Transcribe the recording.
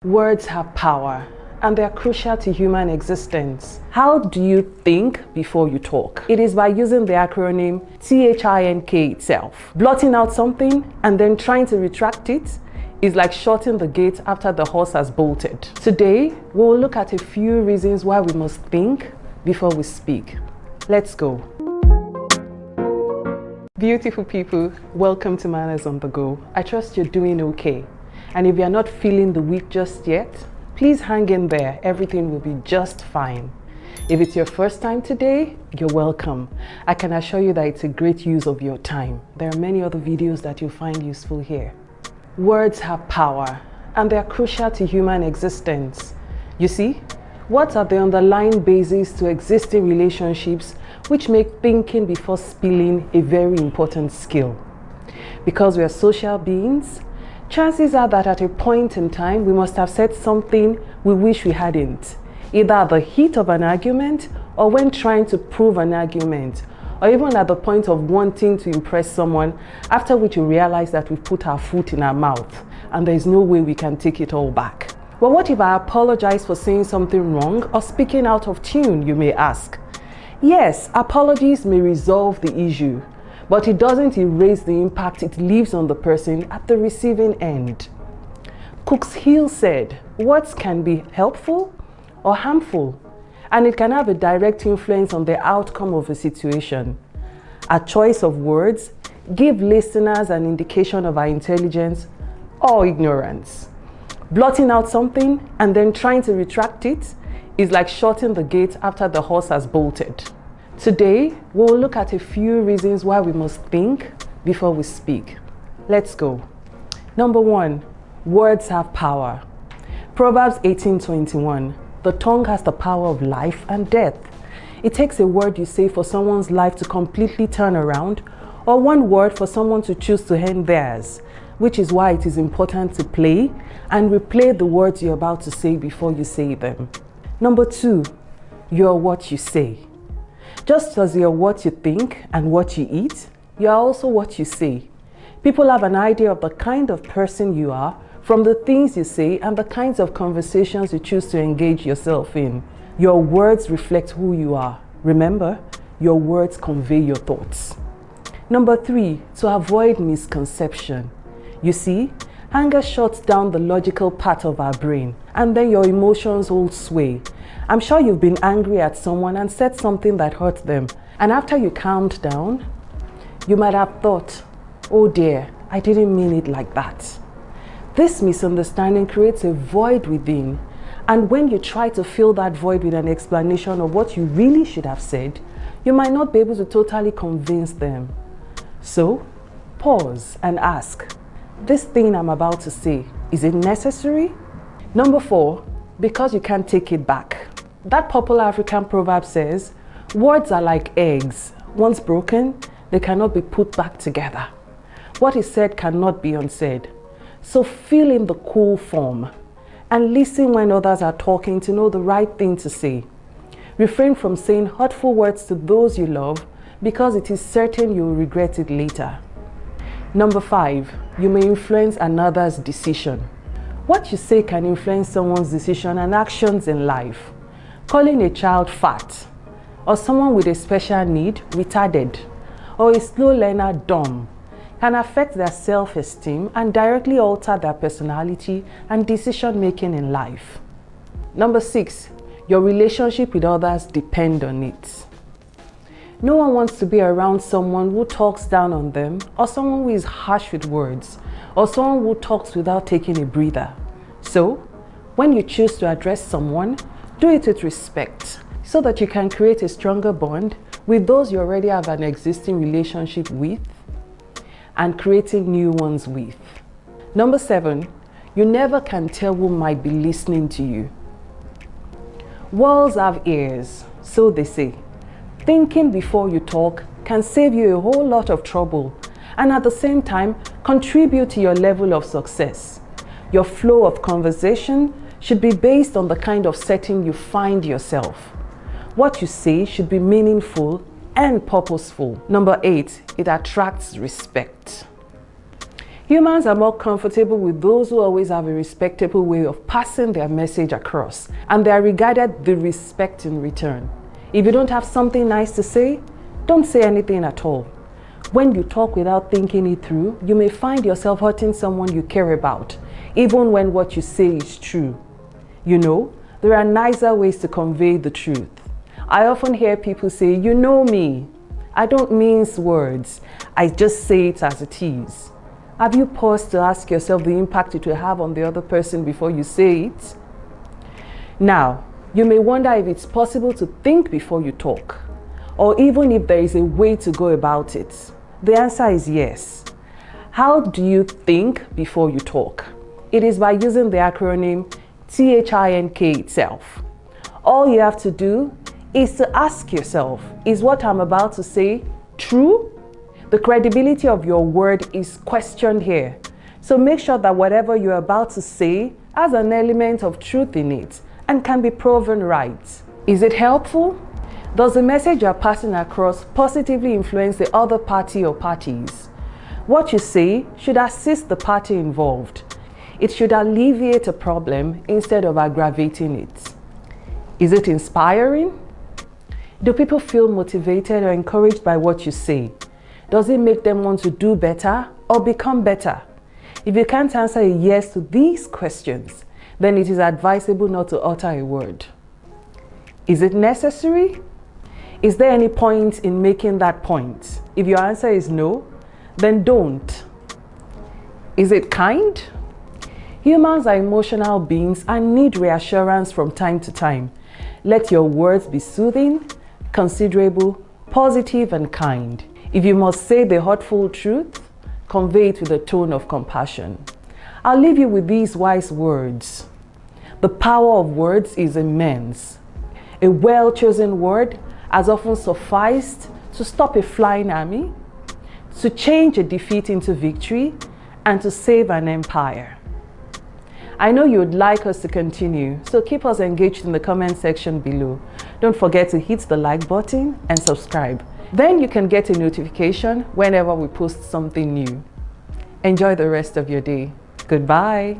Words have power and they are crucial to human existence. How do you think before you talk? It is by using the acronym THINK itself. Blotting out something and then trying to retract it is like shutting the gate after the horse has bolted. Today, we'll look at a few reasons why we must think before we speak. Let's go. Beautiful people, welcome to Manners on the Go. I trust you're doing okay. And if you're not feeling the week just yet, please hang in there. Everything will be just fine. If it's your first time today, you're welcome. I can assure you that it's a great use of your time. There are many other videos that you'll find useful here. Words have power and they are crucial to human existence. You see, what are the underlying bases to existing relationships which make thinking before speaking a very important skill? Because we are social beings, chances are that at a point in time we must have said something we wish we hadn't, either at the heat of an argument or when trying to prove an argument, or even at the point of wanting to impress someone, after which we realize that we've put our foot in our mouth and there is no way we can take it all back. But what if I apologize for saying something wrong or speaking out of tune, you may ask? Yes, apologies may resolve the issue, but it doesn't erase the impact it leaves on the person at the receiving end. Cook's Hill said, words can be helpful or harmful, and it can have a direct influence on the outcome of a situation. Our choice of words give listeners an indication of our intelligence or ignorance. Blotting out something and then trying to retract it is like shutting the gate after the horse has bolted. Today, we'll look at a few reasons why we must think before we speak. Let's go. Number 1, words have power. Proverbs 18:21. The tongue has the power of life and death. It takes a word you say for someone's life to completely turn around, or one word for someone to choose to end theirs, which is why it is important to play and replay the words you're about to say before you say them. Number 2, you're what you say. Just as you're what you think and what you eat, you're also what you say. People have an idea of the kind of person you are from the things you say and the kinds of conversations you choose to engage yourself in. Your words reflect who you are. Remember, your words convey your thoughts. Number 3, to avoid misconception. You see, anger shuts down the logical part of our brain, and then your emotions hold sway. I'm sure you've been angry at someone and said something that hurt them, and after you calmed down, you might have thought, oh dear, I didn't mean it like that. This misunderstanding creates a void within, and when you try to fill that void with an explanation of what you really should have said, you might not be able to totally convince them. So, pause and ask, this thing I'm about to say, is it necessary? Number 4, because you can't take it back. That popular African proverb says, words are like eggs. Once broken, they cannot be put back together. What is said cannot be unsaid. So fill in the cool form and listen when others are talking to know the right thing to say. Refrain from saying hurtful words to those you love because it is certain you will regret it later. Number 5, you may influence another's decision. What you say can influence someone's decision and actions in life. Calling a child fat, or someone with a special need retarded, or a slow learner dumb, can affect their self-esteem and directly alter their personality and decision-making in life. Number 6, your relationship with others depend on it. No one wants to be around someone who talks down on them, or someone who is harsh with words, or someone who talks without taking a breather. So, when you choose to address someone, do it with respect so that you can create a stronger bond with those you already have an existing relationship with and creating new ones with. Number 7, you never can tell who might be listening to you. Walls have ears, so they say. Thinking before you talk can save you a whole lot of trouble and at the same time contribute to your level of success. Your flow of conversation should be based on the kind of setting you find yourself. What you say should be meaningful and purposeful. Number 8, it attracts respect. Humans are more comfortable with those who always have a respectable way of passing their message across, and they are regarded the respect in return. If you don't have something nice to say, don't say anything at all. When you talk without thinking it through, you may find yourself hurting someone you care about, even when what you say is true. You know, there are nicer ways to convey the truth. I often hear people say, "You know me." I don't mince words. I just say it as it is. Have you paused to ask yourself the impact it will have on the other person before you say it? Now, you may wonder if it's possible to think before you talk, or even if there is a way to go about it. The answer is yes. How do you think before you talk? It is by using the acronym THINK itself. All you have to do is to ask yourself, is what I'm about to say true? The credibility of your word is questioned here. So make sure that whatever you're about to say has an element of truth in it and can be proven right. Is it helpful? Does the message you're passing across positively influence the other party or parties? What you say should assist the party involved. It should alleviate a problem instead of aggravating it. Is it inspiring? Do people feel motivated or encouraged by what you say? Does it make them want to do better or become better? If you can't answer a yes to these questions, then it is advisable not to utter a word. Is it necessary? Is there any point in making that point? If your answer is no, then don't. Is it kind? Humans are emotional beings and need reassurance from time to time. Let your words be soothing, considerable, positive, and kind. If you must say the hurtful truth, convey it with a tone of compassion. I'll leave you with these wise words. The power of words is immense. A well-chosen word has often sufficed to stop a flying army, to change a defeat into victory, and to save an empire. I know you would like us to continue, so keep us engaged in the comment section below. Don't forget to hit the like button and subscribe. Then you can get a notification whenever we post something new. Enjoy the rest of your day. Goodbye.